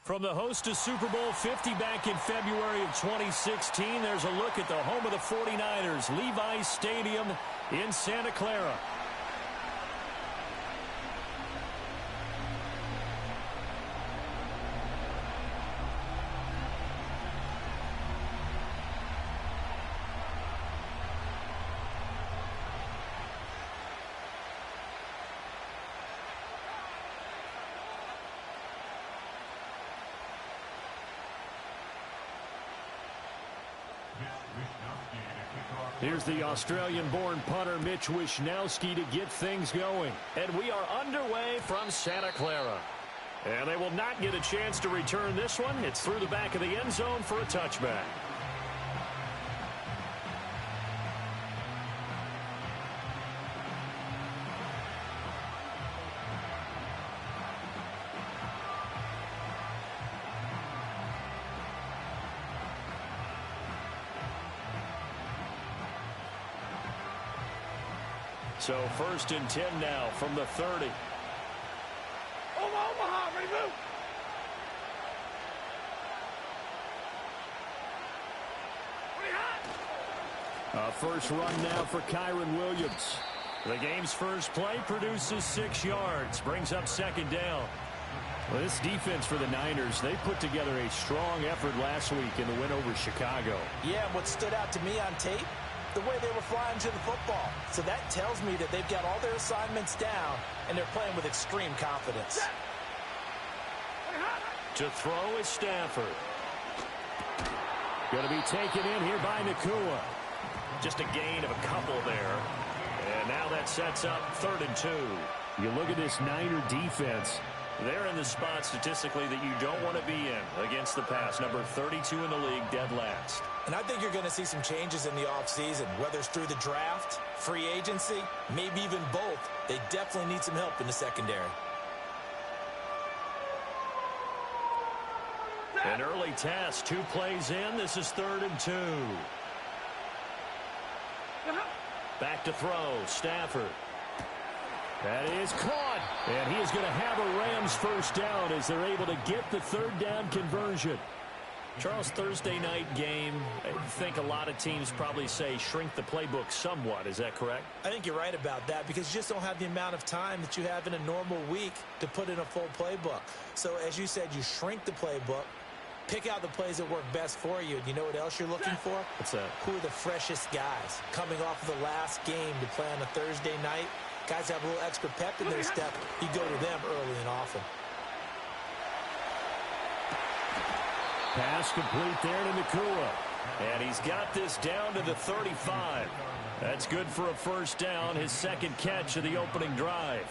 From the host to Super Bowl 50 back in February of 2016, there's a look at the home of the 49ers, Levi's Stadium in Santa Clara. Here's the Australian-born punter Mitch Wishnowsky to get things going. And we are underway from Santa Clara. And they will not get a chance to return this one. It's through the back of the end zone for a touchback. So 1st and 10 now from the 30. Omaha, ready to move. A first run now for Kyron Williams. The game's first play produces 6 yards, brings up 2nd down. Well, this defense for the Niners, they put together a strong effort last week in the win over Chicago. Yeah, what stood out to me on tape, the way they were flying to the football. So that tells me that they've got all their assignments down, and they're playing with extreme confidence. To throw is Stafford. Going to be taken in here by Nakua. Just a gain of a couple there. And now that sets up 3rd and 2. You look at this Niner defense. They're in the spot statistically that you don't want to be in against the pass. Number 32 in the league, dead last. And I think you're going to see some changes in the offseason, whether it's through the draft, free agency, maybe even both. They definitely need some help in the secondary. An early test, 2 plays in. This is 3rd and 2. Back to throw, Stafford. That is caught, and he is going to have a Rams first down as they're able to get the 3rd down conversion. Charles, Thursday night game, I think a lot of teams probably say shrink the playbook somewhat. Is that correct? I think you're right about that because you just don't have the amount of time that you have in a normal week to put in a full playbook. So, as you said, you shrink the playbook, pick out the plays that work best for you. And you know what else you're looking for? What's that? Who are the freshest guys coming off of the last game to play on a Thursday night? Guys have a little extra pep in their step. You go to them early and often. Pass complete there to Nakua. And he's got this down to the 35. That's good for a first down, his 2nd catch of the opening drive.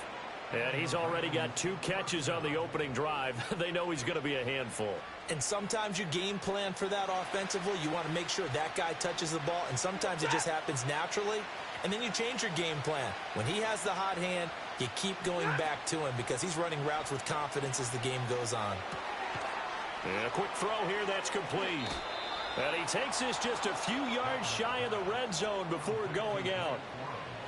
And he's already got 2 catches on the opening drive. They know he's going to be a handful. And sometimes you game plan for that offensively. You want to make sure that guy touches the ball, and sometimes it just happens naturally. And then you change your game plan. When he has the hot hand, you keep going back to him because he's running routes with confidence as the game goes on. And a quick throw here that's complete. And he takes this just a few yards shy of the red zone before going out.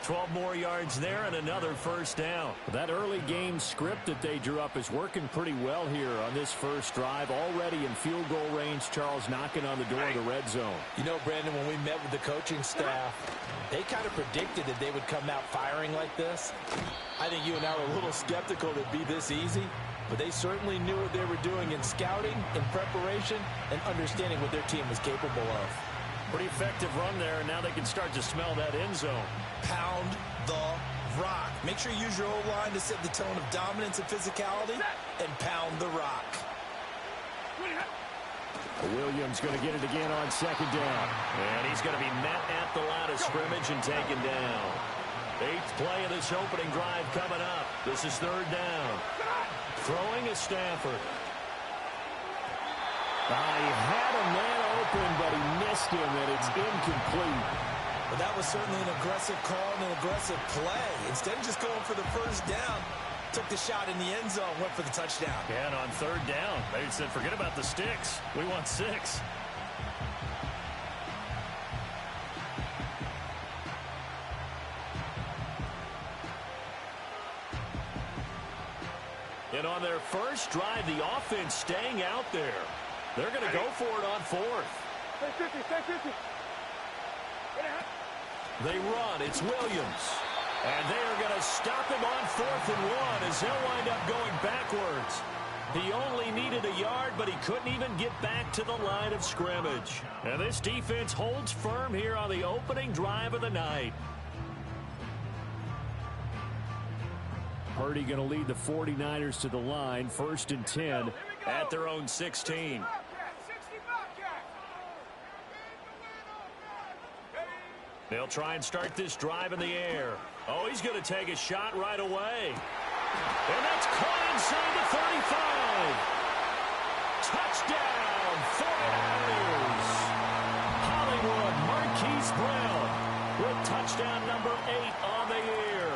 12 more yards there and another first down. That early game script that they drew up is working pretty well here on this first drive. Already in field goal range, Charles knocking on the door of the red zone. You know, Brandon, when we met with the coaching staff, they kind of predicted that they would come out firing like this. I think you and I were a little skeptical that it'd be this easy, but they certainly knew what they were doing in scouting, in preparation, and understanding what their team was capable of. Pretty effective run there, and now they can start to smell that end zone. Pound the rock. Make sure you use your O-line to set the tone of dominance and physicality, and pound the rock. Williams going to get it again on 2nd down. And he's going to be met at the line of scrimmage and taken down. 8th play of this opening drive coming up. This is 3rd down. Throwing is Stafford. He had a man open, but he missed him, and it's incomplete. Well, that was certainly an aggressive call and an aggressive play. Instead of just going for the first down, took the shot in the end zone, went for the touchdown. Yeah, and on 3rd down, they said, forget about the sticks. We want 6. And on their first drive, the offense staying out there. They're going to go for it on fourth. Stay 50. They run. It's Williams. And they are going to stop him on 4th and 1 as they'll wind up going backwards. He only needed a yard, but he couldn't even get back to the line of scrimmage. And this defense holds firm here on the opening drive of the night. Purdy going to lead the 49ers to the line, 1st and 10 at their own 16. They'll try and start this drive in the air. Oh, he's going to take a shot right away. And that's caught inside the 35. Touchdown, 49ers. Hollywood Marquise Brown with touchdown number 8 on the year.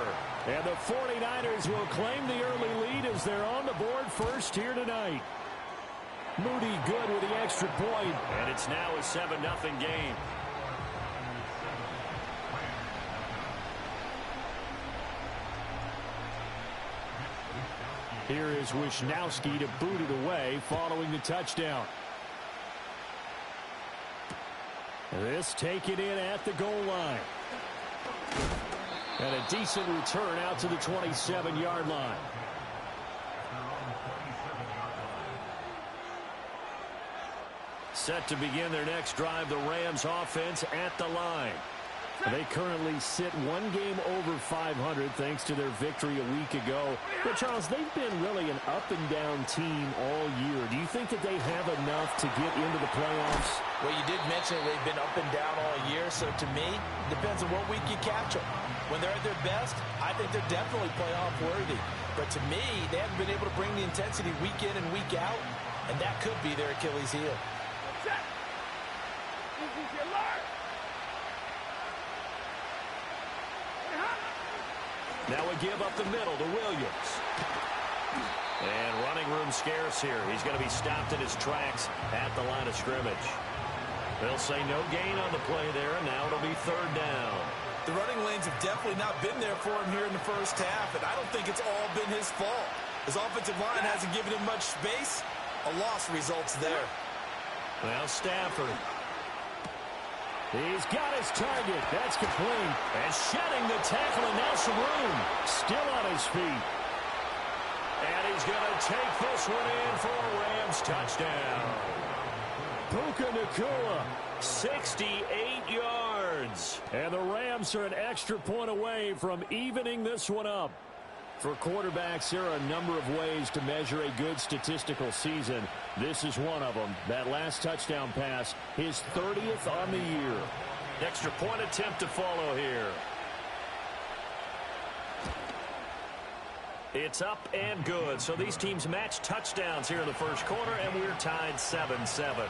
And the 49ers will claim the early lead as they're on the board first here tonight. Moody good with the extra point. And it's now a 7-0 game. Here is Wisnowski to boot it away following the touchdown. This taken in at the goal line. And a decent return out to the 27-yard line. Set to begin their next drive, the Rams offense at the line. They currently sit one game over 500 thanks to their victory a week ago. But, Charles, they've been really an up-and-down team all year. Do you think that they have enough to get into the playoffs? Well, you did mention they've been up and down all year, so to me, it depends on what week you catch them. When they're at their best, I think they're definitely playoff worthy. But to me, they haven't been able to bring the intensity week in and week out, and that could be their Achilles heel. Now a give up the middle to Williams. And running room scarce here. He's going to be stopped in his tracks at the line of scrimmage. They'll say no gain on the play there, and now it'll be 3rd down. The running lanes have definitely not been there for him here in the first half, and I don't think it's all been his fault. His offensive line hasn't given him much space. A loss results there. Now Stafford. He's got his target. That's complete. And shedding the tackle, and now some room. Still on his feet. And he's going to take this one in for a Rams touchdown. Puka Nacua, 68 yards. And the Rams are an extra point away from evening this one up. For quarterbacks, there are a number of ways to measure a good statistical season. This is one of them. That last touchdown pass, his 30th on the year. Extra point attempt to follow here. It's up and good. So these teams match touchdowns here in the first quarter, and we're tied 7-7.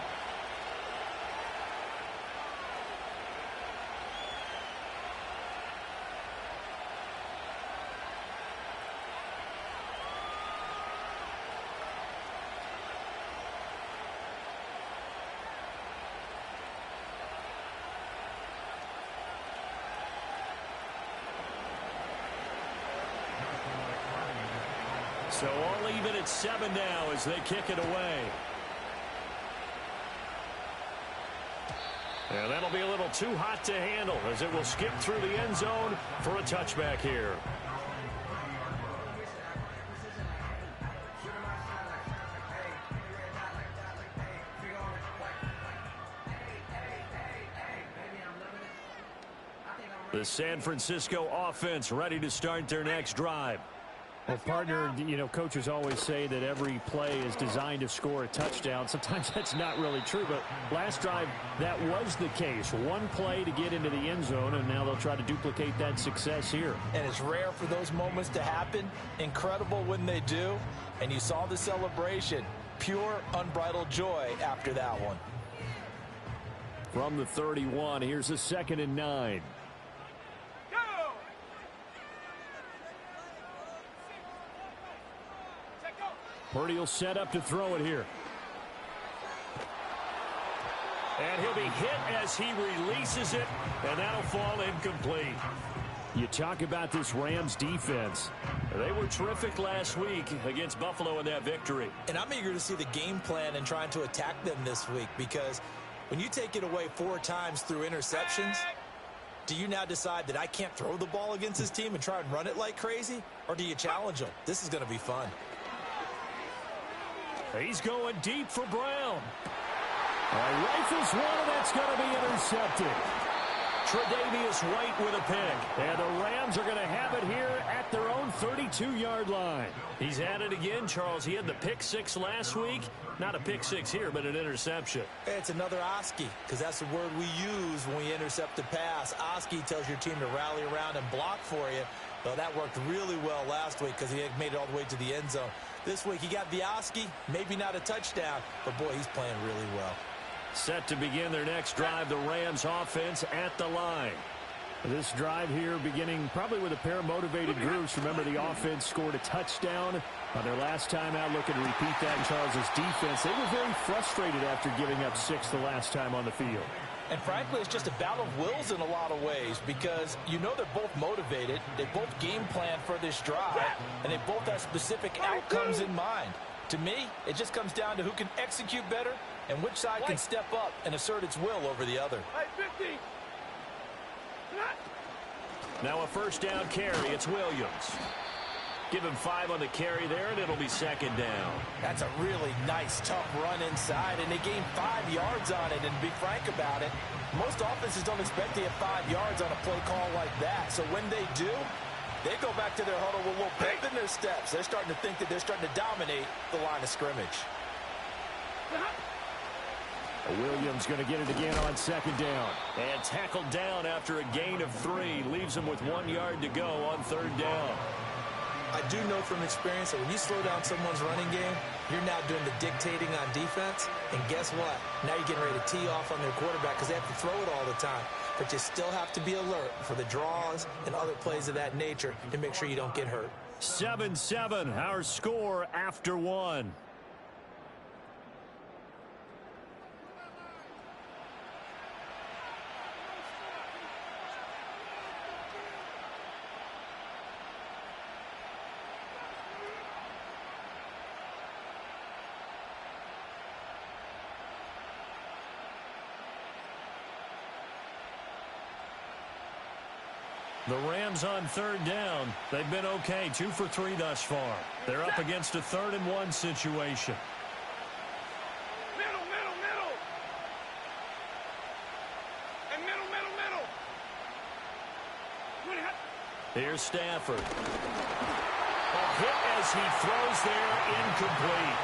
So all even at 7 now as they kick it away. And that'll be a little too hot to handle as it will skip through the end zone for a touchback here. The San Francisco offense ready to start their next drive. Well, partner, you know, coaches always say that every play is designed to score a touchdown. Sometimes that's not really true, but last drive, that was the case. One play to get into the end zone, and now they'll try to duplicate that success here. And it's rare for those moments to happen. Incredible when they do. And you saw the celebration. Pure, unbridled joy after that one. From the 31, here's a 2nd and 9. Purdy will set up to throw it here. And he'll be hit as he releases it, and that'll fall incomplete. You talk about this Rams defense. They were terrific last week against Buffalo in that victory. And I'm eager to see the game plan and trying to attack them this week, because when you take it away 4 times through interceptions, do you now decide that I can't throw the ball against this team and try and run it like crazy? Or do you challenge them? This is going to be fun. He's going deep for Brown. Rifles one, and that's going to be intercepted. Tre'Davious White with a pick. And the Rams are going to have it here at their own 32-yard line. He's at it again, Charles. He had the pick 6 last week. Not a pick 6 here, but an interception. It's another Oski, because that's the word we use when we intercept a pass. Oski tells your team to rally around and block for you. Well, that worked really well last week because he made it all the way to the end zone. This week he got the Oski, maybe not a touchdown, but boy, he's playing really well. Set to begin their next drive, the Rams offense at the line. This drive here beginning probably with a pair of motivated groups. Remember, the offense scored a touchdown on their last time out. Looking to repeat that in Charles' defense. They were very frustrated after giving up 6 the last time on the field. And frankly, it's just a battle of wills in a lot of ways, because you know they're both motivated. They both game plan for this drive, and they both have specific outcomes in mind. To me, it just comes down to who can execute better and which side can step up and assert its will over the other. Now a first down carry. It's Williams. Give him 5 on the carry there, and it'll be second down. That's a really nice, tough run inside, and they gained 5 yards on it. And to be frank about it, most offenses don't expect to get 5 yards on a play call like that. So when they do, they go back to their huddle with a little pep in their steps. They're starting to think that they're starting to dominate the line of scrimmage. Williams going to get it again on second down. And tackled down after a gain of 3. Leaves him with 1 yard to go on third down. I do know from experience that when you slow down someone's running game, you're now doing the dictating on defense. And guess what? Now you're getting ready to tee off on their quarterback because they have to throw it all the time. But you still have to be alert for the draws and other plays of that nature to make sure you don't get hurt. 7-7, our score after 1. The Rams on third down. They've been okay, 2 for 3 thus far. They're up against a 3rd and 1 situation. Middle. And middle. Here's Stafford. A hit as he throws there, incomplete.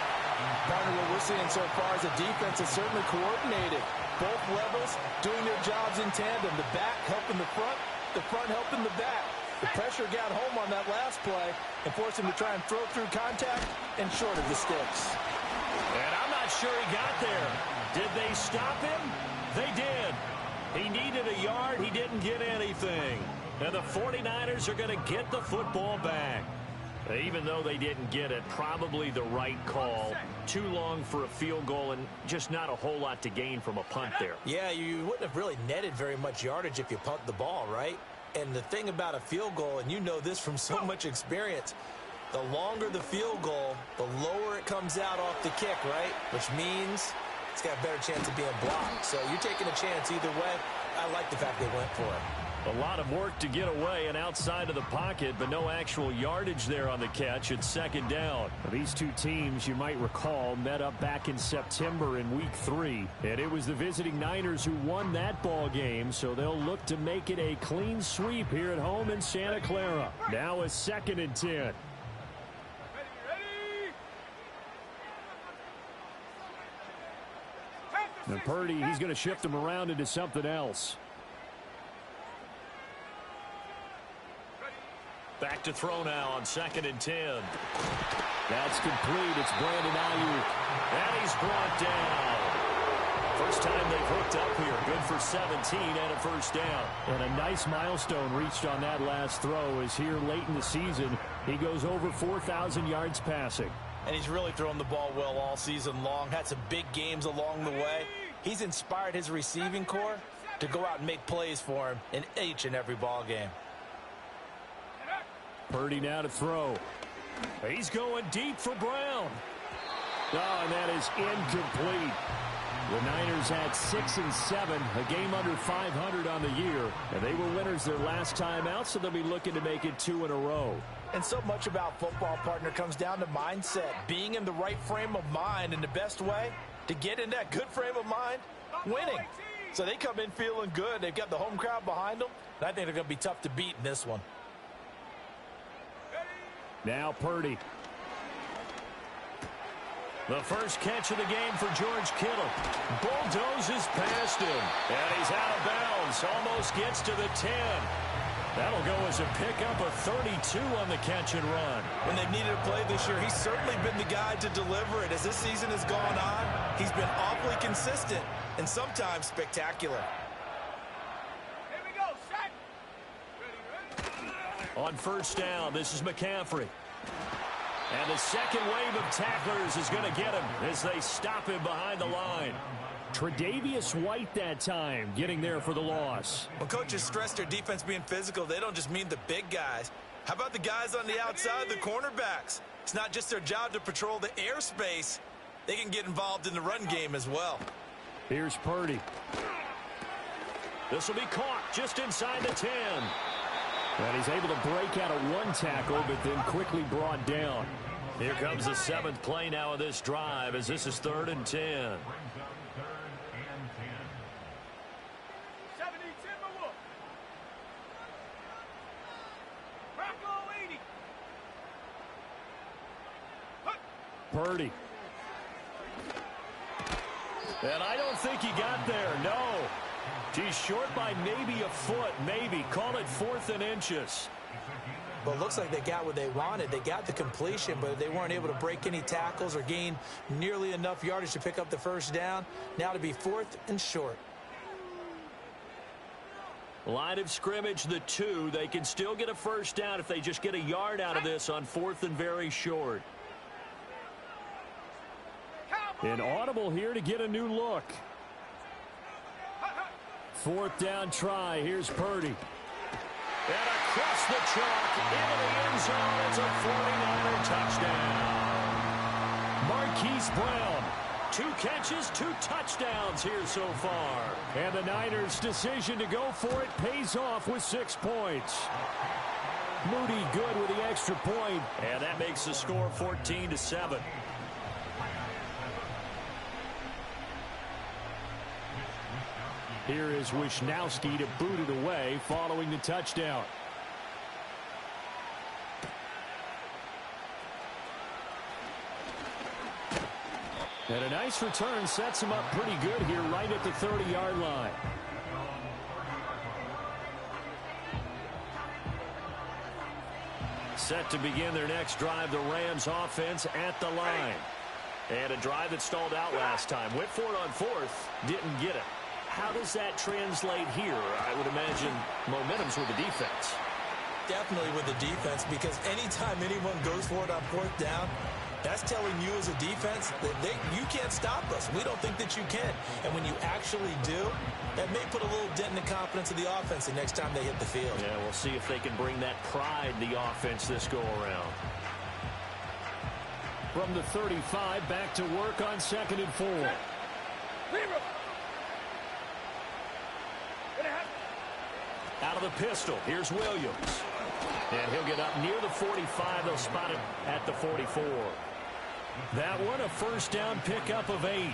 Partner, what we're seeing so far is the defense is certainly coordinated. Both levels doing their jobs in tandem. The back helping the front helping the back. The pressure got home on that last play and forced him to try and throw through contact and short of the sticks. And I'm not sure he got there. Did they stop him? They did. He needed a yard. He didn't get anything. And the 49ers are going to get the football back. Even though they didn't get it, probably the right call. Too long for a field goal and just not a whole lot to gain from a punt there. Yeah, you wouldn't have really netted very much yardage if you punt the ball, right? And the thing about a field goal, and you know this from so much experience, the longer the field goal, the lower it comes out off the kick, right? Which means it's got a better chance of being blocked. So you're taking a chance either way. I like the fact they went for it. A lot of work to get away and outside of the pocket, but no actual yardage there on the catch. It's second down. These two teams, you might recall, met up back in September in Week 3. And it was the visiting Niners who won that ball game, so they'll look to make it a clean sweep here at home in Santa Clara. Now a 2nd and 10. Ready. And Purdy, he's going to shift him around into something else. Back to throw now on 2nd and 10. That's complete. It's Brandon Ayuk. And he's brought down. First time they've hooked up here. Good for 17 and a first down. And a nice milestone reached on that last throw as here late in the season, he goes over 4,000 yards passing. And he's really thrown the ball well all season long. Had some big games along the way. He's inspired his receiving corps to go out and make plays for him in each and every ball game. Purdy now to throw. He's going deep for Brown. Oh, and that is incomplete. The Niners had 6 and 7, a game under 500 on the year, and they were winners their last time out, so they'll be looking to make it 2 in a row. And so much about football, partner, comes down to mindset, being in the right frame of mind, and the best way to get in that good frame of mind, winning. So they come in feeling good. They've got the home crowd behind them, and I think they're going to be tough to beat in this one. Now Purdy. The first catch of the game for George Kittle. Bulldozes past him. And he's out of bounds. Almost gets to the 10. That'll go as a pickup of 32 on the catch and run. When they've needed a play this year, he's certainly been the guy to deliver it. As this season has gone on, he's been awfully consistent and sometimes spectacular. Here we go, set. Ready. On first down, this is McCaffrey. And the second wave of tacklers is going to get him as they stop him behind the line. Tre'Davious White that time getting there for the loss. When coaches stress their defense being physical, they don't just mean the big guys. How about the guys on the outside, the cornerbacks? It's not just their job to patrol the airspace. They can get involved in the run game as well. Here's Purdy. This will be caught just inside the 10. And he's able to break out of one tackle, but then quickly brought down. Here comes the 7th play now of this drive as this is 3rd and 10. 70 Timberwolf. Rocco 80. Purdy. And I don't think he got there, no. He's short by maybe a foot, maybe. Call it 4th and inches. Well, it looks like they got what they wanted. They got the completion, but they weren't able to break any tackles or gain nearly enough yardage to pick up the first down. Now to be 4th and short. Line of scrimmage, the 2. They can still get a first down if they just get a yard out of this on 4th and very short. An audible here to get a new look. 4th down try. Here's Purdy. And across the chalk into the end zone. It's a 49er touchdown. Marquise Brown. 2 catches, 2 touchdowns here so far. And the Niners' decision to go for it pays off with 6 points. Moody good with the extra point. And that makes the score 14-7. Here is Wisnowski to boot it away following the touchdown. And a nice return sets him up pretty good here right at the 30-yard line. Set to begin their next drive, the Rams offense at the line. And a drive that stalled out last time. Went for it on 4th, didn't get it. How does that translate here? I would imagine momentum's with the defense. Definitely with the defense, because anytime anyone goes for it on 4th down, that's telling you as a defense that you can't stop us. We don't think that you can. And when you actually do, that may put a little dent in the confidence of the offense the next time they hit the field. Yeah, we'll see if they can bring that pride in the offense this go-around. From the 35, back to work on 2nd and 4. Out of the pistol, here's Williams. And he'll get up near the 45. They'll spot it at the 44. That one a first down pickup of 8.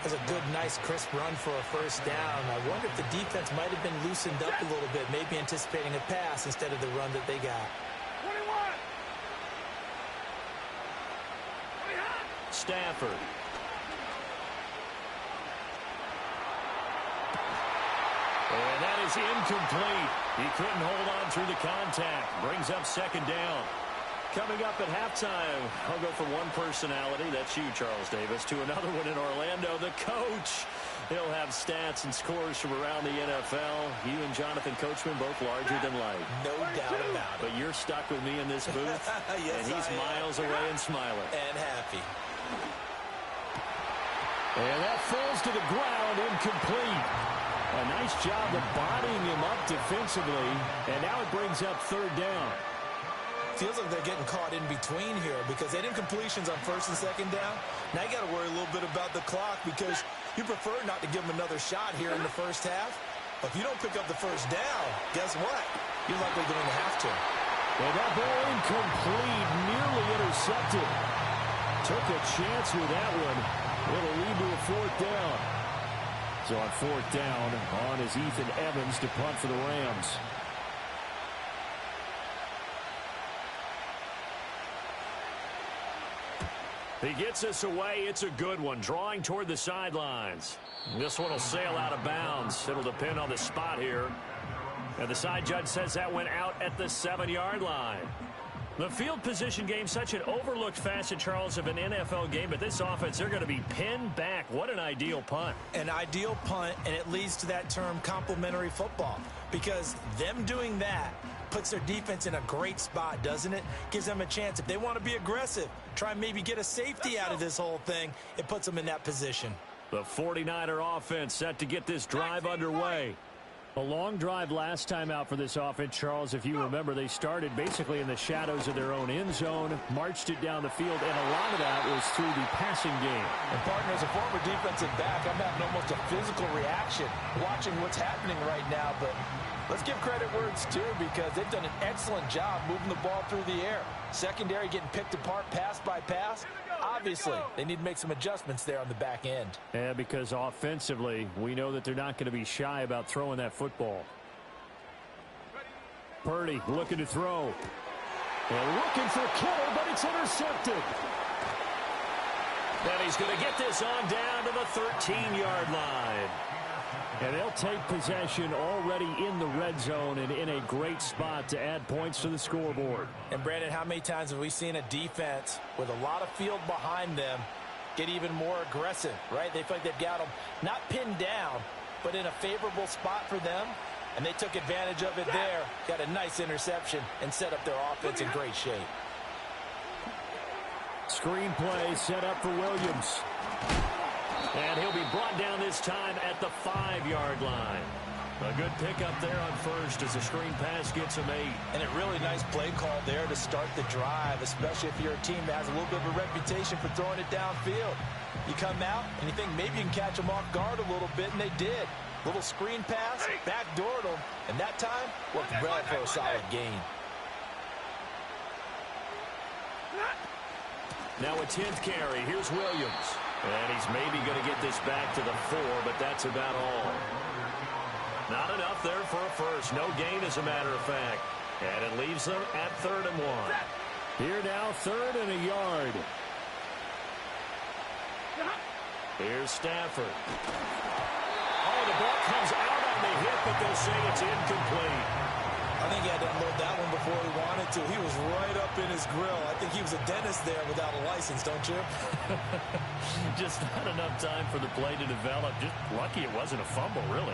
That's a good, nice, crisp run for a first down. I wonder if the defense might have been loosened up a little bit, maybe anticipating a pass instead of the run that they got. 21. Stafford. And that is incomplete. He couldn't hold on through the contact. Brings up 2nd down. Coming up at halftime, I'll go from one personality, that's you, Charles Davis, to another one in Orlando, the coach. He'll have stats and scores from around the NFL. You and Jonathan Coachman both larger than life. No doubt about it. But you're stuck with me in this booth, Yes, and he's miles away and smiling. And happy. And that falls to the ground, incomplete. A nice job of bodying him up defensively, and now it brings up 3rd down. feels like they're getting caught in between here because they didn't completions on first and second down. Now you got to worry a little bit about the clock because you prefer not to give them another shot here in the first half. But if you don't pick up the first down, guess what? You're likely going to have to. And that ball incomplete, nearly intercepted. Took a chance with that one. It'll lead to a fourth down. So on fourth down, on is Ethan Evans to punt for the Rams. He gets us away. It's a good one. Drawing toward the sidelines. This one will sail out of bounds. It'll depend on the spot here. And the side judge says that went out at the 7-yard line. The field position game, such an overlooked facet, Charles, of an NFL game. But this offense, they're going to be pinned back. What an ideal punt. An ideal punt, and it leads to that term complementary football. Because them doing that puts their defense in a great spot, doesn't it? Gives them a chance. If they want to be aggressive, try and maybe get a safety out of this whole thing, it puts them in that position. The 49er offense set to get this drive underway. A long drive last time out for this offense, Charles. If you remember, they started basically in the shadows of their own end zone, marched it down the field, and a lot of that was through the passing game. And, partner, as a former defensive back, I'm having almost a physical reaction watching what's happening right now. But let's give credit where it's due because they've done an excellent job moving the ball through the air. Secondary getting picked apart pass by pass. Obviously, they need to make some adjustments there on the back end. Yeah, because offensively, we know that they're not going to be shy about throwing that football. Purdy looking to throw. And looking for Kittle, but it's intercepted. And he's going to get this on down to the 13-yard line. And they'll take possession already in the red zone and in a great spot to add points to the scoreboard. And, Brandon, how many times have we seen a defense with a lot of field behind them get even more aggressive, right? They feel like they've got them not pinned down, but in a favorable spot for them. And they took advantage of it there, got a nice interception, and set up their offense in great shape. Screen play set up for Williams. And he'll be brought down this time at the 5-yard line. A good pickup there on first as the screen pass gets him 8. And a really nice play call there to start the drive, especially if you're a team that has a little bit of a reputation for throwing it downfield. You come out and you think maybe you can catch them off guard a little bit, and they did. Little screen pass, backdoored them, and that time worked well for a solid gain. Now a 10th carry. Here's Williams. And he's maybe going to get this back to the 4, but that's about all. Not enough there for a first. No gain, as a matter of fact. And it leaves them at 3rd and 1. Here now, 3rd and a yard. Here's Stafford. Oh, the ball comes out on the hit, but they'll say it's incomplete. I think he had to unload that one before he wanted to. He was right up in his grill. I think he was a dentist there without a license, don't you? Just not enough time for the play to develop. Just lucky it wasn't a fumble, really.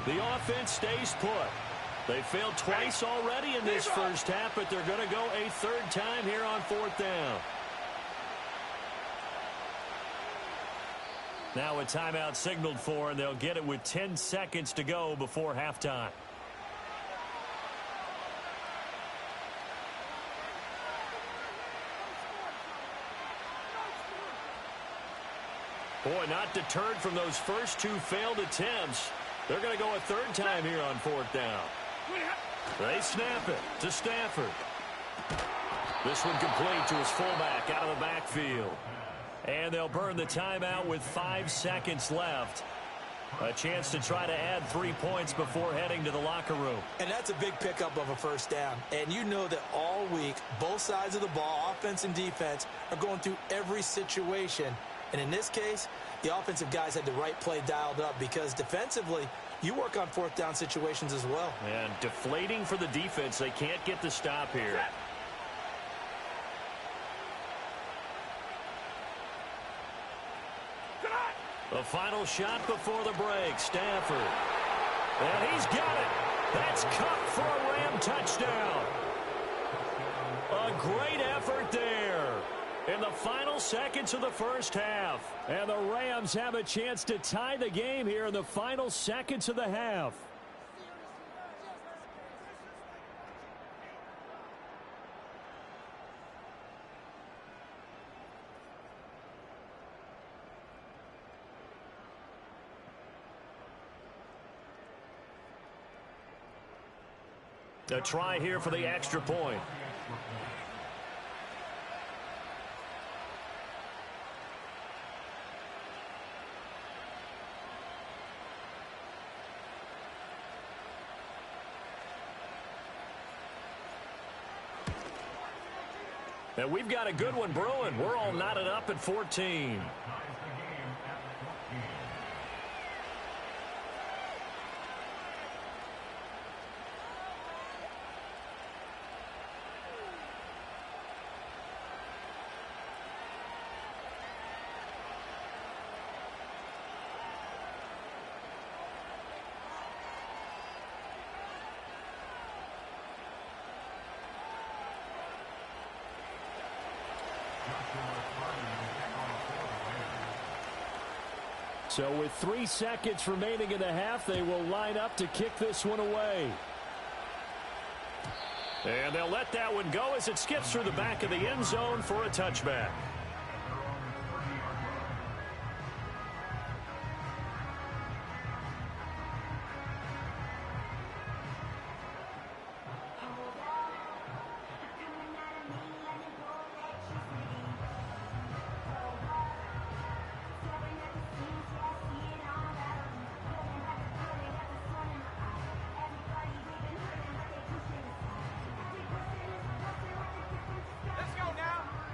The offense stays put. They failed twice already in this first half, but they're going to go a 3rd time here on 4th down. Now a timeout signaled for, and they'll get it with 10 seconds to go before halftime. Boy, not deterred from those first 2 failed attempts. They're going to go a 3rd time here on 4th down. They snap it to Stafford. This one complete to his fullback out of the backfield. And they'll burn the timeout with 5 seconds left. A chance to try to add 3 points before heading to the locker room. And that's a big pickup of a first down. And you know that all week, both sides of the ball, offense and defense, are going through every situation. And in this case, the offensive guys had the right play dialed up because defensively, you work on 4th down situations as well. And deflating for the defense. They can't get the stop here. The final shot before the break. Stafford. And he's got it. That's cut for a Ram touchdown. A great effort there. In the final seconds of the first half. And the Rams have a chance to tie the game here in the final seconds of the half. A try here for the extra point. And we've got a good one brewing. We're all knotted up at 14. So with 3 seconds remaining in the half, they will line up to kick this one away. And they'll let that one go as it skips through the back of the end zone for a touchback.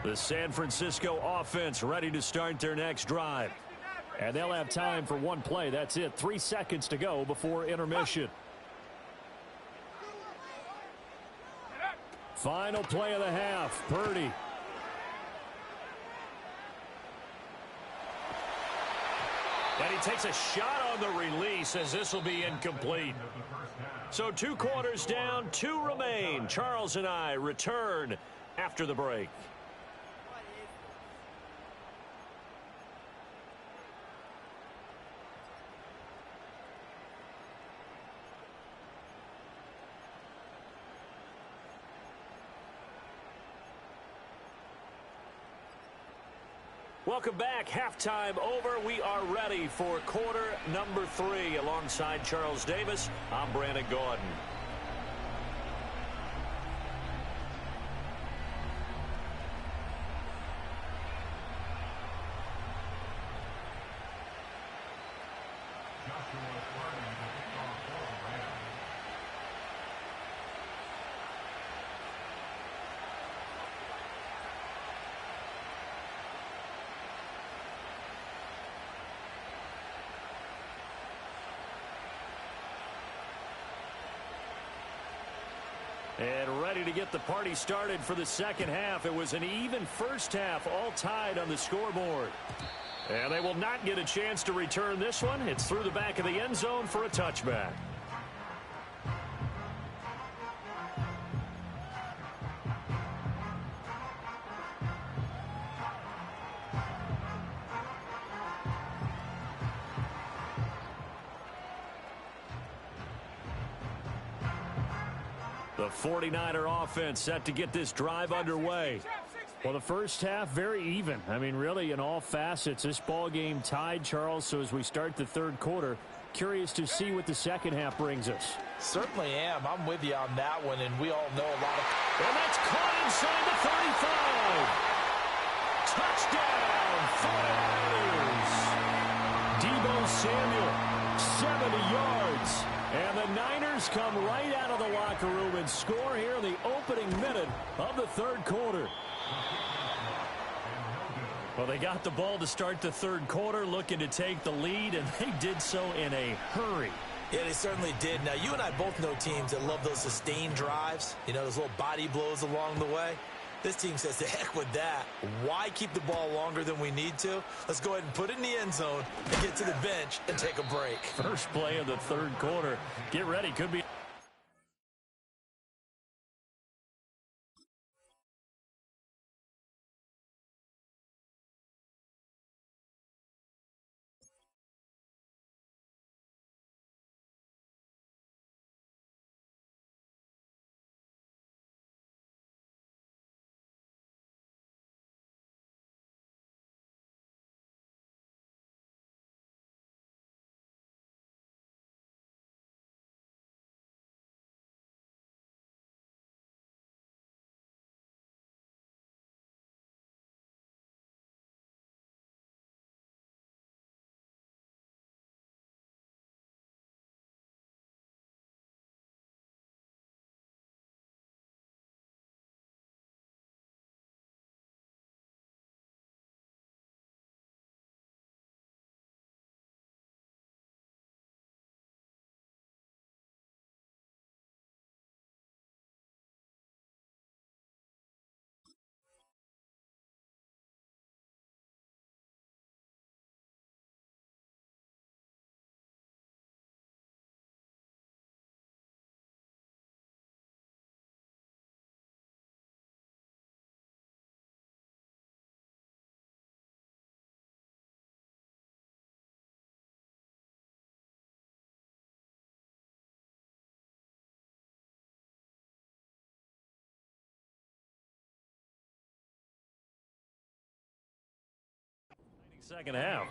The San Francisco offense ready to start their next drive. And they'll have time for one play. That's it. 3 seconds to go before intermission. Final play of the half. Purdy. And he takes a shot on the release as this will be incomplete. So 2 quarters down, 2 remain. Charles and I return after the break. Welcome back. Halftime over. We are ready for quarter number 3. Alongside Charles Davis, I'm Brandon Gordon. And ready to get the party started for the second half. It was an even first half, all tied on the scoreboard. And they will not get a chance to return this one. It's through the back of the end zone for a touchback. The 49er offense set to get this drive underway. Well, the first half, very even. I mean, really, in all facets, this ball game tied, Charles. So as we start the third quarter, curious to see what the second half brings us. Certainly am. I'm with you on that one, and we all know a lot of... And that's caught inside the 35. Touchdown, 49ers. Deebo Samuel, 70 yards. And the Niners come right out of the locker room and score here in the opening minute of the third quarter. Well, they got the ball to start the third quarter, looking to take the lead, and they did so in a hurry. Yeah, they certainly did. Now, you and I both know teams that love those sustained drives, you know, those little body blows along the way. This team says, the heck with that. Why keep the ball longer than we need to? Let's go ahead and put it in the end zone and get to the bench and take a break. First play of the third quarter. Get ready. Could be second half.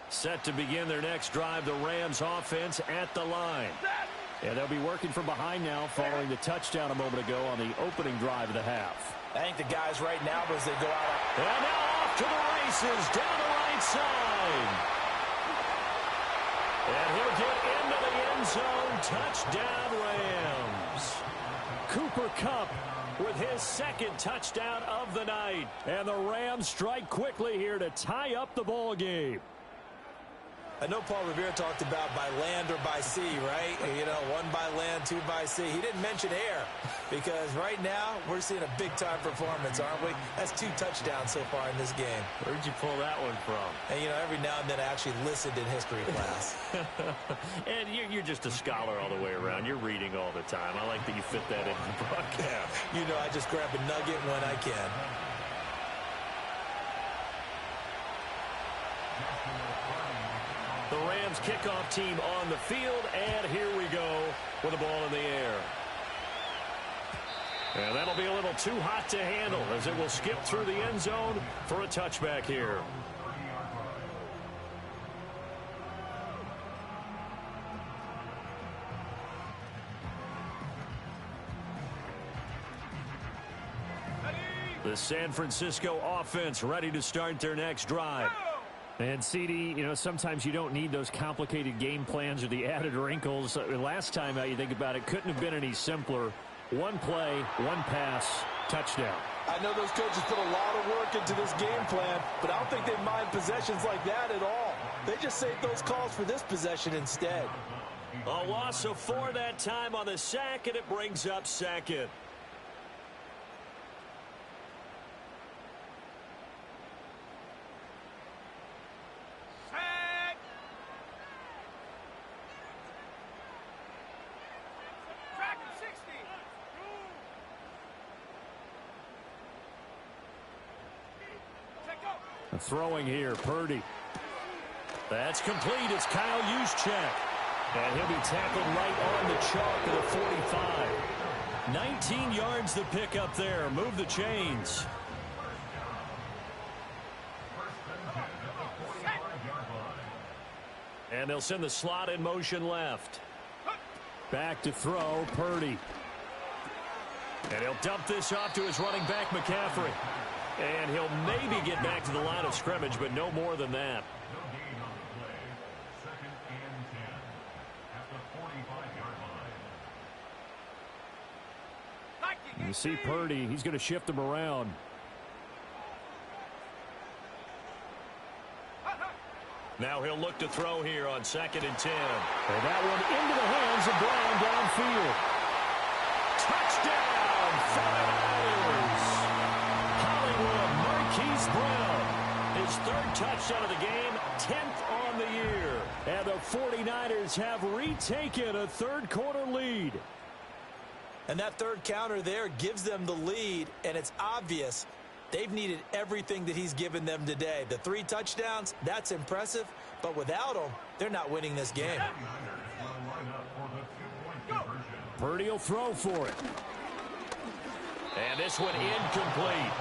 Set to begin their next drive, the Rams offense at the line. And they'll be working from behind now following the touchdown a moment ago on the opening drive of the half. I think the guys right now, as they go out. And now off to the races down the right side. And he'll get into the end zone. Touchdown, Rams. Cooper Kupp with his second touchdown of the night. And the Rams strike quickly here to tie up the ball game. I know Paul Revere talked about by land or by sea, right? You know, one by land, two by sea. He didn't mention air because right now we're seeing a big-time performance, aren't we? That's 2 touchdowns so far in this game. Where'd you pull that one from? And, you know, every now and then I actually listened in history class. And you're just a scholar all the way around. You're reading all the time. I like that you fit that into the broadcast. You know, I just grab a nugget when I can. The Rams kickoff team on the field, and here we go with the ball in the air. And that'll be a little too hot to handle as it will skip through the end zone for a touchback here. The San Francisco offense ready to start their next drive. And CD, you know, sometimes you don't need those complicated game plans or the added wrinkles. Last time out, you think about it, couldn't have been any simpler. One play, one pass, touchdown. I know those coaches put a lot of work into this game plan, but I don't think they mind possessions like that at all. They just save those calls for this possession instead. A loss of 4 that time on the sack, and it brings up second. Throwing here, Purdy. That's complete. It's Kyle Juszczyk. And he'll be tackled right on the chalk of the 45. 19 yards to pick up there. Move the chains. And they'll send the slot in motion left. Back to throw, Purdy. And he'll dump this off to his running back, McCaffrey. And he'll maybe get back to the line of scrimmage, but no more than that. You see Purdy, he's going to shift him around. Now he'll look to throw here on 2nd and 10. And that one into the hands of Brown downfield. Touchdown, 49ers. Hollywood Marquise Brown. His 3rd touchdown of the game, 10th on the year. And the 49ers have retaken a 3rd quarter lead. And that 3rd counter there gives them the lead, and it's obvious they've needed everything that he's given them today. The 3 touchdowns, that's impressive, but without them, they're not winning this game. Purdy will throw for it. And this one incomplete.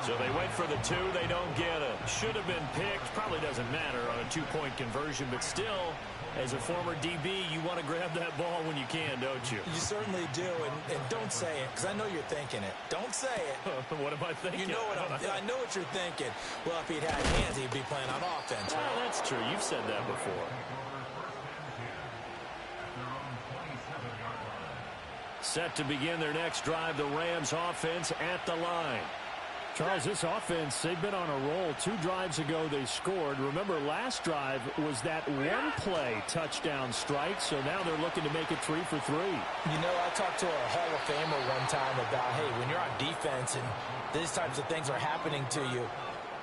So they went for the 2. They don't get it. Should have been picked. Probably doesn't matter on a 2-point conversion, but still, as a former DB, you want to grab that ball when you can, don't you? You certainly do, and don't say it, because I know you're thinking it. Don't say it. What am I thinking? You know what I know what you're thinking. Well, if he'd had hands, he'd be playing on offense. Well, that's true. You've said that before. Set to begin their next drive, the Rams offense at the line. Charles, this offense, they've been on a roll. 2 drives ago they scored. Remember, last drive was that one-play touchdown strike, so now they're looking to make it 3 for 3. You know, I talked to a Hall of Famer one time about, hey, when you're on defense and these types of things are happening to you,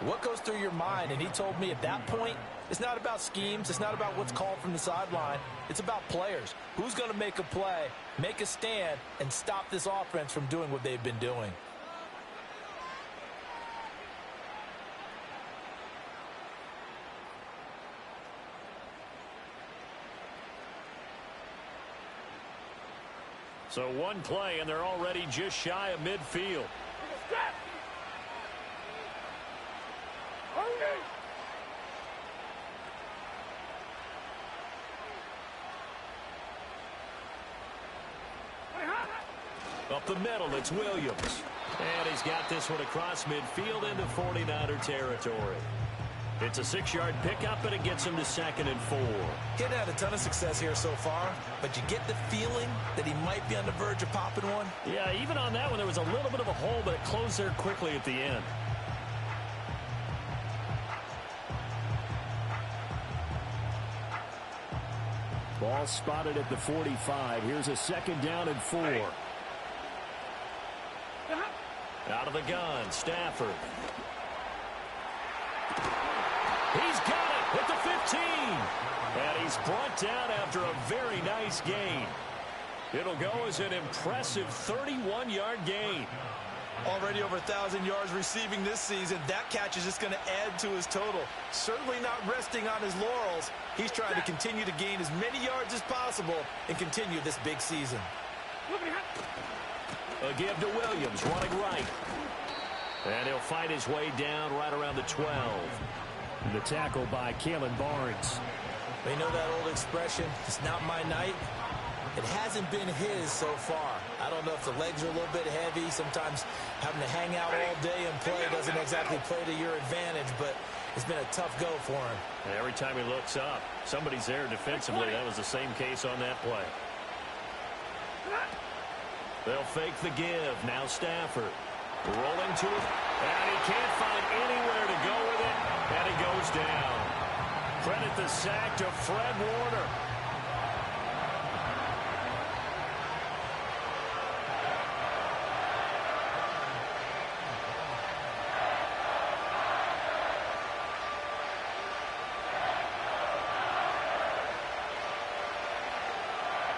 what goes through your mind? And he told me at that point, it's not about schemes. It's not about what's called from the sideline. It's about players. Who's going to make a play, make a stand, and stop this offense from doing what they've been doing? So one play, and they're already just shy of midfield. Step. Hurry. Up the middle, it's Williams. And he's got this one across midfield into 49er territory. It's a 6-yard pickup, and it gets him to 2nd and 4. Getting had a ton of success here so far, but you get the feeling that he might be on the verge of popping one. Yeah, even on that one, there was a little bit of a hole, but it closed there quickly at the end. Ball spotted at the 45. Here's a 2nd down and 4. Out of the gun, Stafford. He's got it at the 15. And he's brought down after a very nice gain. It'll go as an impressive 31-yard gain. Already over 1,000 yards receiving this season. That catch is just going to add to his total. Certainly not resting on his laurels. He's trying to continue to gain as many yards as possible and continue this big season. A give to Williams, running right. And he'll fight his way down right around the 12. The tackle by Kalen Barnes. They know that old expression, it's not my night. It hasn't been his so far. I don't know if the legs are a little bit heavy. Sometimes having to hang out all day and play doesn't exactly play to your advantage, but it's been a tough go for him. And every time he looks up, somebody's there defensively. That was the same case on that play. They'll fake the give. Now Stafford rolling to it, and he can't find anywhere to go with it, and he goes down. Credit the sack to Fred Warner.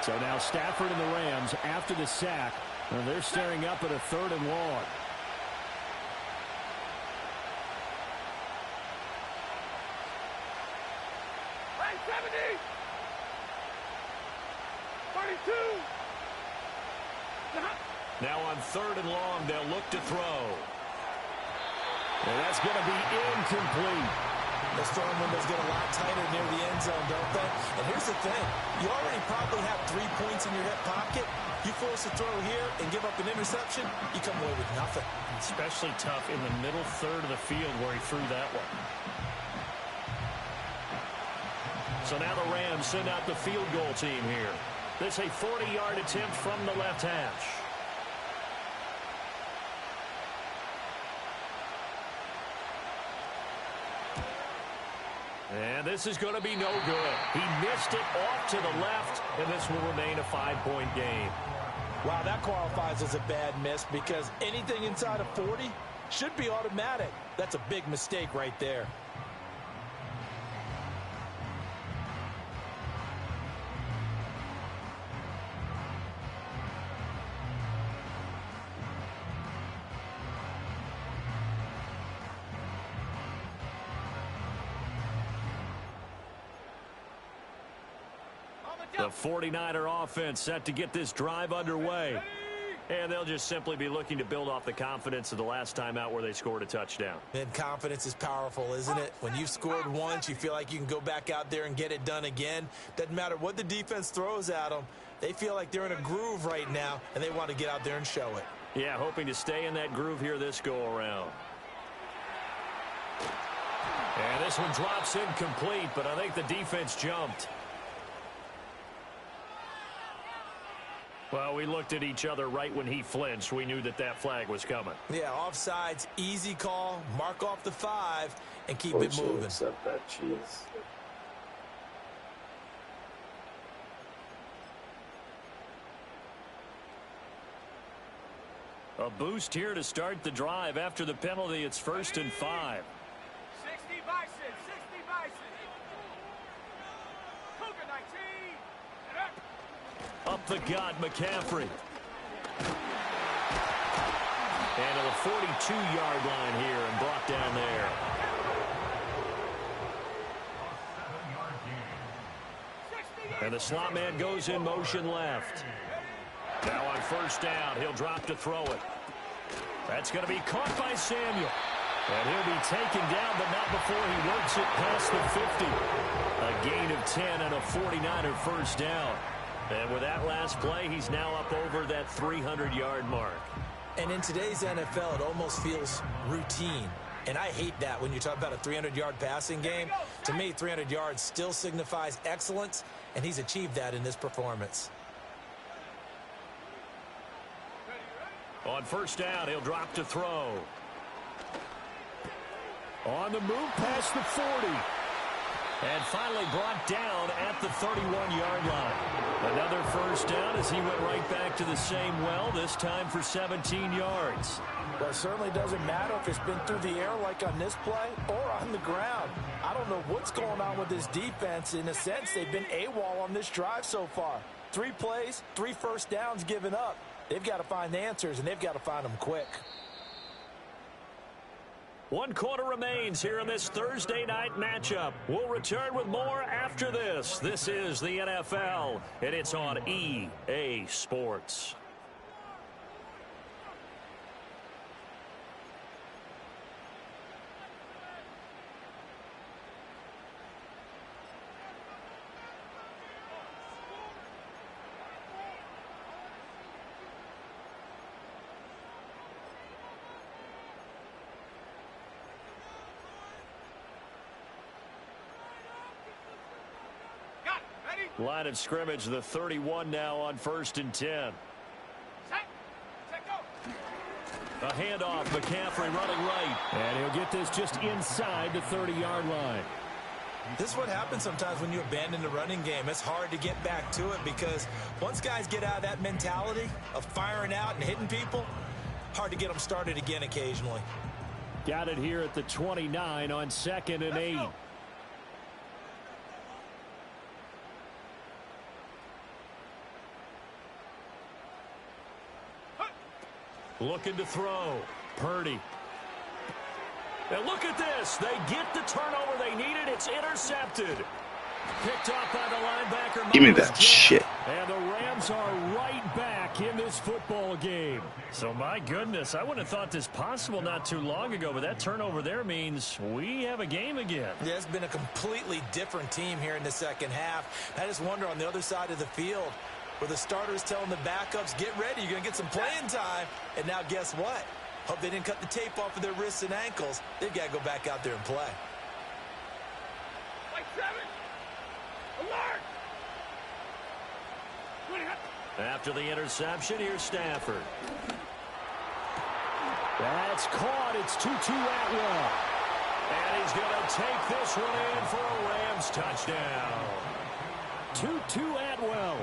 So now Stafford and the Rams, after the sack, and they're staring up at a 3rd and long. Hey, 70. 32. Now on 3rd and long, they'll look to throw. And that's going to be incomplete. The throwing windows get a lot tighter near the end zone, don't they? And here's the thing. You already probably have 3 points in your hip pocket. You force a throw here and give up an interception, you come away with nothing. Especially tough in the middle third of the field where he threw that one. So now the Rams send out the field goal team here. This a 40-yard attempt from the left hash. And this is going to be no good. He missed it off to the left, and this will remain a 5-point game. Wow, that qualifies as a bad miss because anything inside of 40 should be automatic. That's a big mistake right there. The 49er offense set to get this drive underway. And they'll just simply be looking to build off the confidence of the last time out where they scored a touchdown. And confidence is powerful, isn't it? When you've scored once, you feel like you can go back out there and get it done again. Doesn't matter what the defense throws at them. They feel like they're in a groove right now, and they want to get out there and show it. Yeah, hoping to stay in that groove here this go-around. And this one drops incomplete, but I think the defense jumped. Well, we looked at each other right when he flinched. We knew that that flag was coming. Yeah, offsides, easy call, mark off the 5, and keep it moving. Accept that cheese. A boost here to start the drive. After the penalty, it's 1st and 5. 60 Bison, 60 Bison. Cougar 19. Up the gut, McCaffrey. And to the 42-yard line here and brought down there. And the slot man goes in motion left. Now on first down, he'll drop to throw it. That's going to be caught by Samuel. And he'll be taken down, but not before he works it past the 50. A gain of 10 and a 49er first down. And with that last play, he's now up over that 300-yard mark. And in today's NFL, it almost feels routine. And I hate that when you talk about a 300-yard passing game. To me, 300 yards still signifies excellence, and he's achieved that in this performance. On first down, he'll drop to throw. On the move past the 40. And finally brought down at the 31-yard line. Another first down as he went right back to the same well, this time for 17 yards. Well, it certainly doesn't matter if it's been through the air like on this play or on the ground. I don't know what's going on with this defense. In a sense, they've been AWOL on this drive so far. 3 plays, 3 first downs given up. They've got to find the answers, and they've got to find them quick. 1 quarter remains here in this Thursday night matchup. We'll return with more after this. This is the NFL, and it's on EA Sports. Line of scrimmage, the 31 now on 1st and 10. A handoff, McCaffrey running right. And he'll get this just inside the 30-yard line. This is what happens sometimes when you abandon the running game. It's hard to get back to it because once guys get out of that mentality of firing out and hitting people, hard to get them started again occasionally. Got it here at the 29 on 2nd and 8. Looking to throw. Purdy. And look at this. They get the turnover they needed. It's intercepted. Picked up by the linebacker. Give me that shit. And the Rams are right back in this football game. So, my goodness, I wouldn't have thought this possible not too long ago, but that turnover there means we have a game again. Yeah, it's been a completely different team here in the second half. I just wonder on the other side of the field, where the starters telling the backups, get ready, you're going to get some playing time. And now guess what? Hope they didn't cut the tape off of their wrists and ankles. They've got to go back out there and play. Like 7. Alert! After the interception, here's Stafford. That's caught. It's Tutu Atwell. And he's going to take this one in for a Rams touchdown. Tutu Atwell.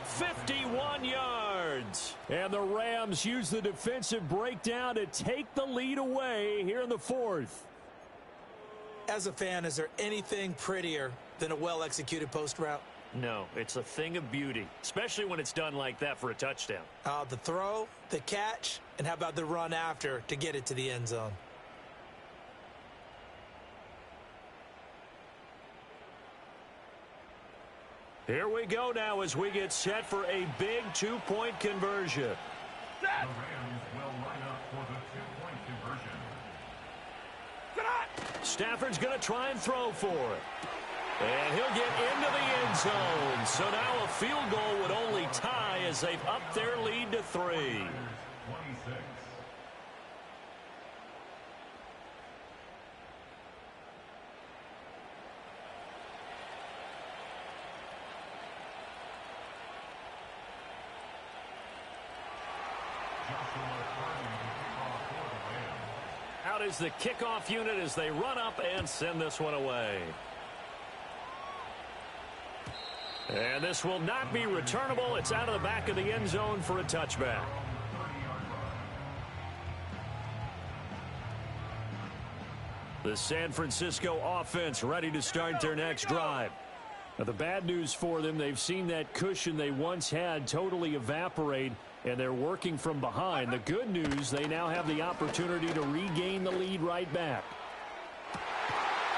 51 yards. And the Rams use the defensive breakdown to take the lead away here in the 4th. As a fan, is there anything prettier than a well-executed post route? No, it's a thing of beauty, especially when it's done like that for a touchdown. The throw, the catch, and how about the run after to get it to the end zone? Here we go now as we get set for a big 2-point conversion. The Rams will line up for the 2-point conversion. Stafford's going to try and throw for it. And he'll get into the end zone. So now a field goal would only tie as they've upped their lead to 3. 26. Out is the kickoff unit as they run up and send this one away. And this will not be returnable. It's out of the back of the end zone for a touchback. The San Francisco offense ready to start their next drive. Now, the bad news for them, they've seen that cushion they once had totally evaporate, and they're working from behind. The good news, they now have the opportunity to regain the lead right back.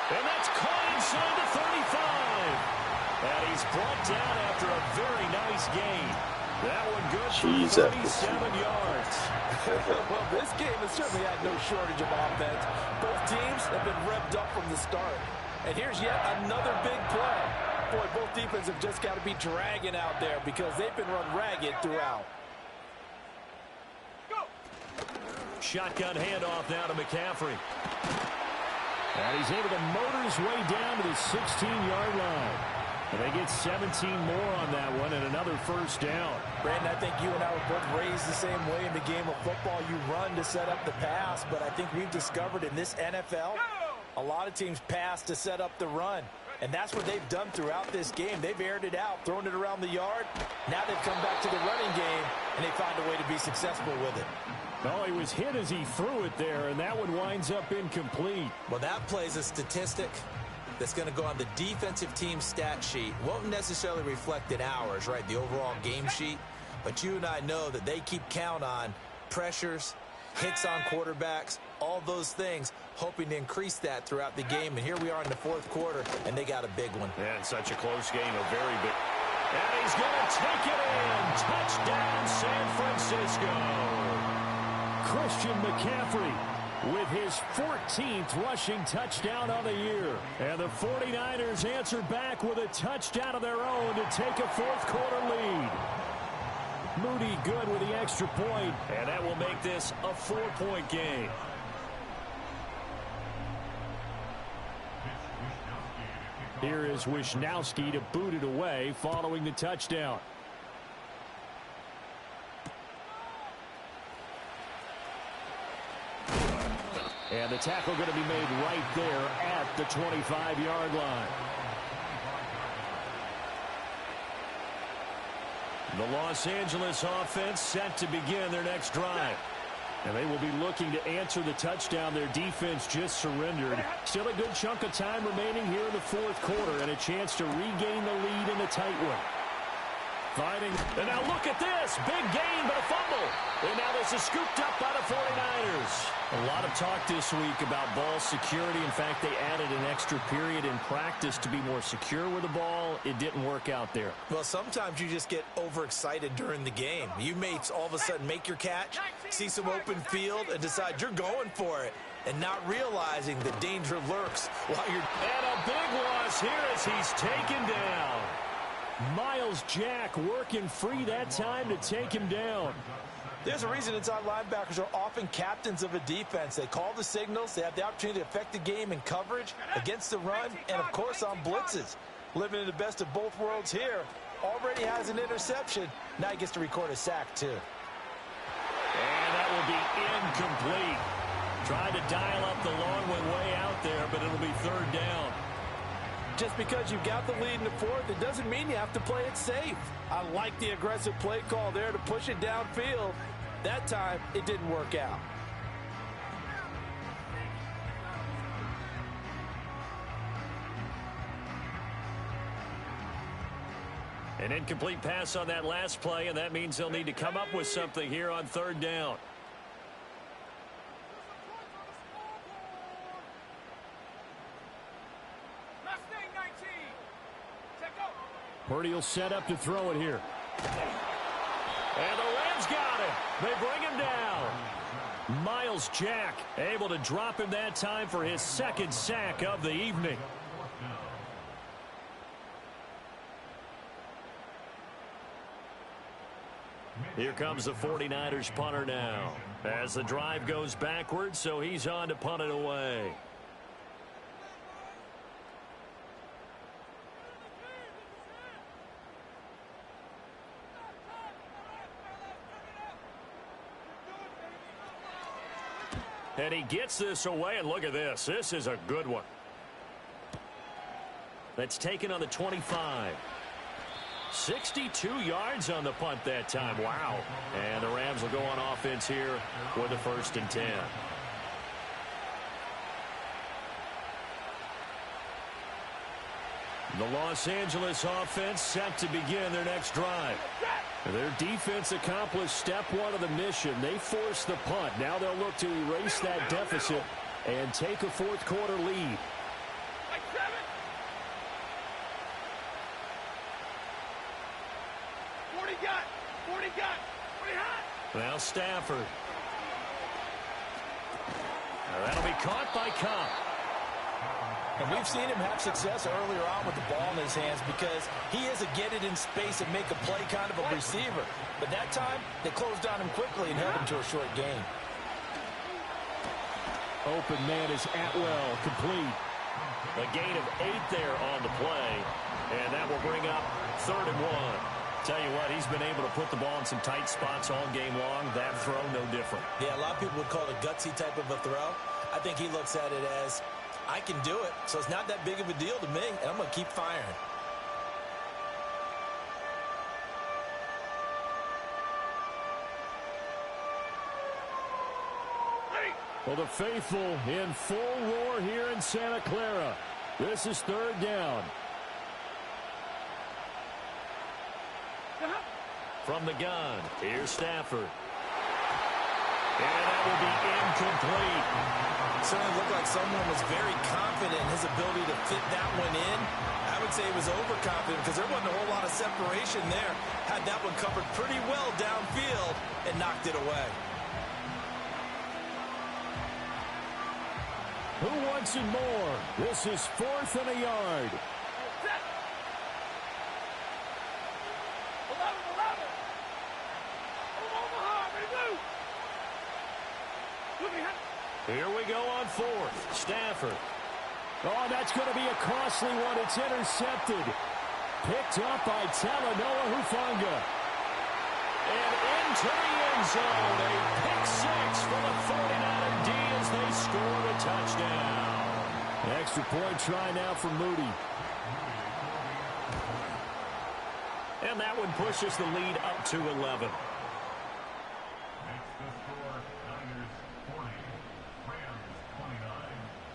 And that's caught inside the 35. And he's brought down after a very nice gain. That one good for Jesus. 37 yards. Well, this game has certainly had no shortage of offense. Both teams have been revved up from the start. And here's yet another big play. Boy, both defenses have just got to be dragging out there because they've been run ragged throughout. Shotgun handoff now to McCaffrey. And he's able to motor his way down to the 16-yard line. And they get 17 more on that one and another first down. Brandon, I think you and I were both raised the same way in the game of football. You run to set up the pass, but I think we've discovered in this NFL, a lot of teams pass to set up the run. And that's what they've done throughout this game. They've aired it out, thrown it around the yard. Now they've come back to the running game, and they find a way to be successful with it. Oh, he was hit as he threw it there, and that one winds up incomplete. Well, that plays a statistic that's going to go on the defensive team stat sheet. Won't necessarily reflect in ours, right, the overall game sheet. But you and I know that they keep count on pressures, hits on quarterbacks, all those things, hoping to increase that throughout the game. And here we are in the fourth quarter, and they got a big one. And such a close game, a very big. And he's going to take it in. Touchdown, San Francisco. Christian McCaffrey with his 14th rushing touchdown of the year. And the 49ers answer back with a touchdown of their own to take a fourth-quarter lead. Moody good with the extra point. And that will make this a 4-point game. Here is Wisnowski to boot it away following the touchdown. And the tackle going to be made right there at the 25-yard line. The Los Angeles offense set to begin their next drive. And they will be looking to answer the touchdown their defense just surrendered. Still a good chunk of time remaining here in the fourth quarter and a chance to regain the lead in a tight one. Fighting. And now look at this. Big gain, but a fumble. And now this is scooped up by the 49ers. A lot of talk this week about ball security. In fact, they added an extra period in practice to be more secure with the ball. It didn't work out there. Well, sometimes you just get overexcited during the game. You may all of a sudden make your catch, see some open field, and decide you're going for it, and not realizing the danger lurks while you're... And a big loss here as he's taken down. Miles Jack working free that time to take him down. There's a reason inside linebackers are often captains of a defense. They call the signals. They have the opportunity to affect the game in coverage, against the run, and, of course, on blitzes. Living in the best of both worlds here. Already has an interception. Now he gets to record a sack, too. And that will be incomplete. Tried to dial up the long one way out there, but it'll be third down. Just because you've got the lead in the fourth, it doesn't mean you have to play it safe. I like the aggressive play call there to push it downfield. That time, it didn't work out. An incomplete pass on that last play, and that means they'll need to come up with something here on third down. Purdy will set up to throw it here. And the Rams got him. They bring him down. Miles Jack able to drop him that time for his second sack of the evening. Here comes the 49ers punter now. As the drive goes backwards, so he's on to punt it away. And he gets this away, and look at this. This is a good one. That's taken on the 25. 62 yards on the punt that time. Wow. And the Rams will go on offense here with the 1st and 10. The Los Angeles offense set to begin their next drive. Their defense accomplished step one of the mission. They forced the punt. Now they'll look to erase that deficit and take a fourth quarter lead. 40 got. 40 hot. Now Stafford. That'll be caught by Cobb. And we've seen him have success earlier on with the ball in his hands because he is a get it in space and make a play kind of a receiver. But that time, they closed on him quickly and held him to a short gain. Open man is Atwell, complete. A gain of 8 there on the play. And that will bring up 3rd and 1. Tell you what, he's been able to put the ball in some tight spots all game long. That throw, no different. Yeah, a lot of people would call it a gutsy type of a throw. I think he looks at it as, I can do it, so it's not that big of a deal to me, and I'm going to keep firing. Well, the faithful in full roar here in Santa Clara. This is 3rd down. From the gun, here's Stafford. And that will be incomplete. Certainly looked like someone was very confident in his ability to fit that one in. I would say he was overconfident because there wasn't a whole lot of separation there. Had that one covered pretty well downfield and knocked it away. Who wants it more? This is 4th and a yard. Set. 11. Omaha, ready to move. Moving hot. Here we go on 4th. Stafford. Oh, that's going to be a costly one. It's intercepted. Picked up by Talanoa Hufanga. And into the end zone. A pick 6 for the 49er D as they score a touchdown. Extra point try now for Moody. And that one pushes the lead up to 11.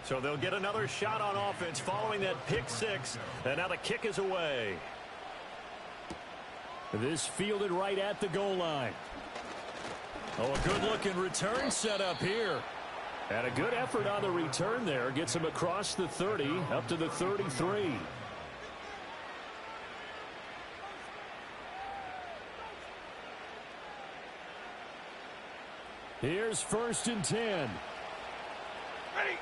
So they'll get another shot on offense following that pick 6. And now the kick is away. This fielded right at the goal line. Oh, a good-looking return set up here. And a good effort on the return there. Gets him across the 30, up to the 33. Here's 1st and 10. Ready.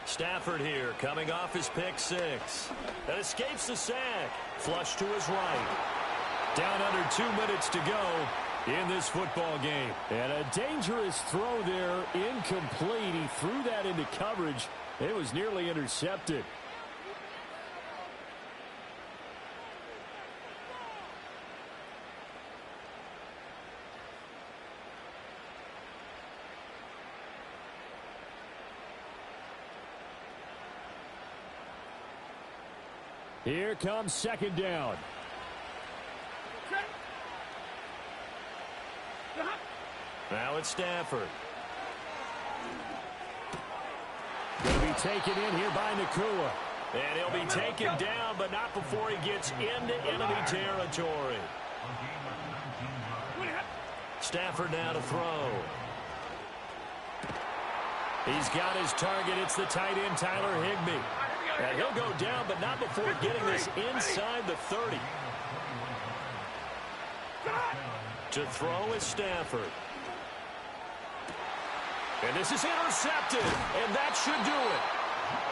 Stafford here, coming off his pick 6. That escapes the sack. Flush to his right. Down under 2 minutes to go in this football game. And a dangerous throw there, incomplete. He threw that into coverage. It was nearly intercepted. Here comes 2nd down. Now it's Stafford. Going to be taken in here by Nakua. And he'll be taken down, but not before he gets into enemy territory. Stafford now to throw. He's got his target. It's the tight end, Tyler Higbee. And he'll go down, but not before getting this inside the 30. To throw is Stafford. And this is intercepted, and that should do it.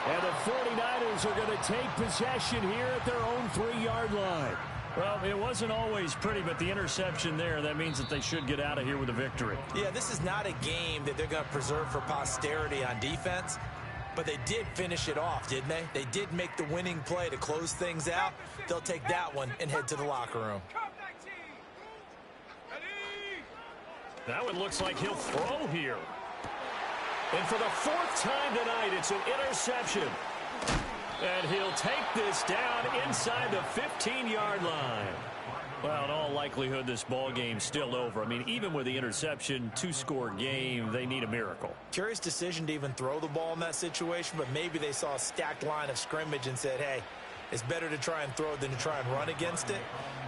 And the 49ers are going to take possession here at their own 3-yard line. Well, it wasn't always pretty, but the interception there, that means that they should get out of here with a victory. Yeah, this is not a game that they're going to preserve for posterity on defense, but they did finish it off, didn't they? They did make the winning play to close things out. They'll take that one and head to the locker room. That one looks like he'll throw here. And for the 4th time tonight, it's an interception. And he'll take this down inside the 15-yard line. Well, in all likelihood, this ball game's still over. I mean, even with the interception, 2-score game, they need a miracle. Curious decision to even throw the ball in that situation, but maybe they saw a stacked line of scrimmage and said, hey, it's better to try and throw than to try and run against it.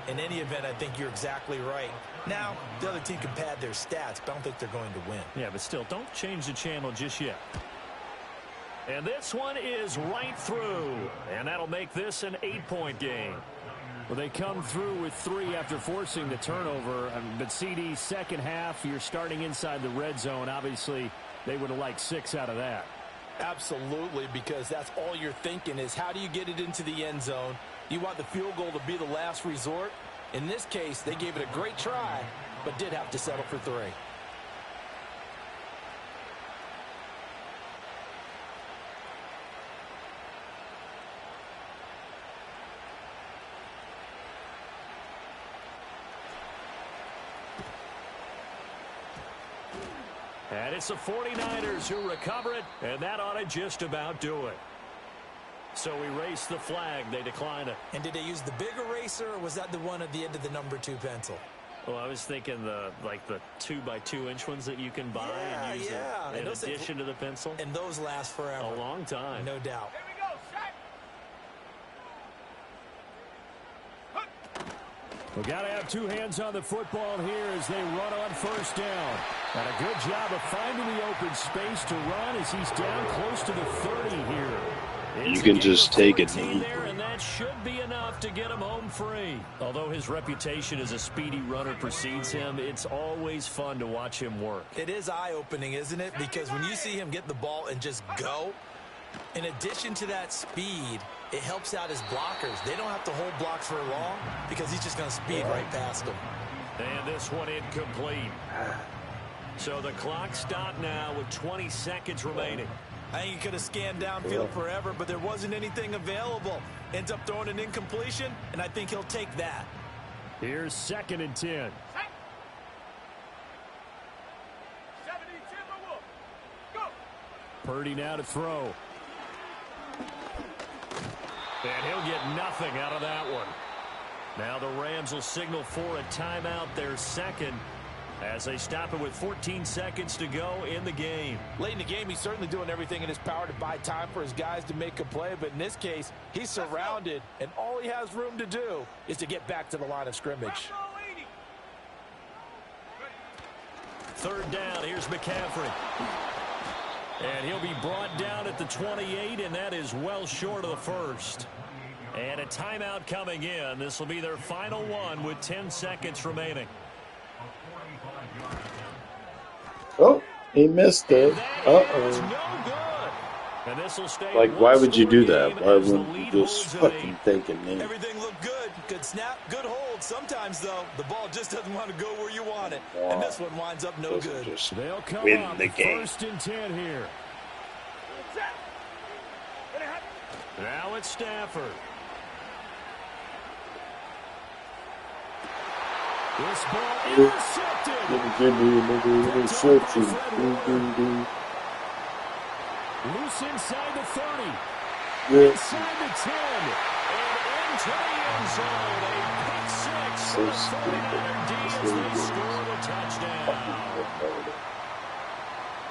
In any event, I think you're exactly right. Now, the other team can pad their stats, but I don't think they're going to win. Yeah, but still, don't change the channel just yet. And this one is right through. And that'll make this an 8-point game. Well, they come through with 3 after forcing the turnover. But CD, second half, you're starting inside the red zone. Obviously, they would have liked 6 out of that. Absolutely, because that's all you're thinking is how do you get it into the end zone? You want the field goal to be the last resort. In this case, they gave it a great try, but did have to settle for 3. And it's the 49ers who recover it, and that ought to just about do it. So we race the flag. They decline it. And did they use the big eraser, or was that the one at the end of the number 2 pencil? Well, I was thinking the 2x2-inch ones that you can buy and use in addition to the pencil. And those last forever. A long time. No doubt. Here we go, set. We got to have 2 hands on the football here as they run on first down. And a good job of finding the open space to run as he's down close to the 30 here. You can just take it. There, and that should be enough to get him home free. Although his reputation as a speedy runner precedes him, it's always fun to watch him work. It is eye-opening, isn't it? Because when you see him get the ball and just go, in addition to that speed, it helps out his blockers. They don't have to hold blocks for long because he's just going to speed right past them. And this one incomplete. So the clock stopped now with 20 seconds remaining. I think he could have scanned downfield forever, but there wasn't anything available. Ends up throwing an incompletion, and I think he'll take that. Here's 2nd and 10. 72 Go. Purdy now to throw. And he'll get nothing out of that one. Now the Rams will signal for a timeout, their second, as they stop it with 14 seconds to go in the game. Late in the game, he's certainly doing everything in his power to buy time for his guys to make a play. But in this case, he's surrounded, and all he has room to do is to get back to the line of scrimmage. 3rd down, here's McCaffrey. And he'll be brought down at the 28, and that is well short of the first. And a timeout coming in. This will be their final one with 10 seconds remaining. Oh, he missed it. Uh-oh. And this will stay Like, why would you do that? Why wouldn't you just fucking take a knee? Everything looked good. Good snap, good hold. Sometimes, though, the ball just doesn't want to go where you want it. And this one winds up no good. Just They'll come win up the game. 1st and 10 here. Now it's Stafford. This ball intercepted. Loose inside the 30. Inside the 10. And into the end zone. A pick six. So The 49er D as they score the touchdown.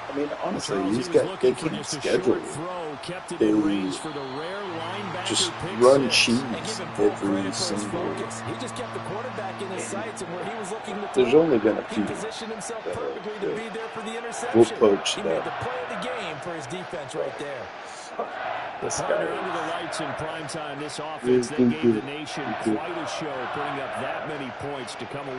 I mean, honestly, Charles, he's he was got looking they for can just a schedule. short throw, kept it They in range for the rare linebacker just pick run six. cheese And give him full every credit for his single. focus. He just kept the quarterback in his sights, and where he was looking to There's throw, only been a he few positioned himself that are perfectly to good. be there for the interception. We'll poach He that. made the play of the game for his defense right there. This Partner guy. under the lights in prime time. This offense, they gave the nation quite a show, putting up that many points to come away.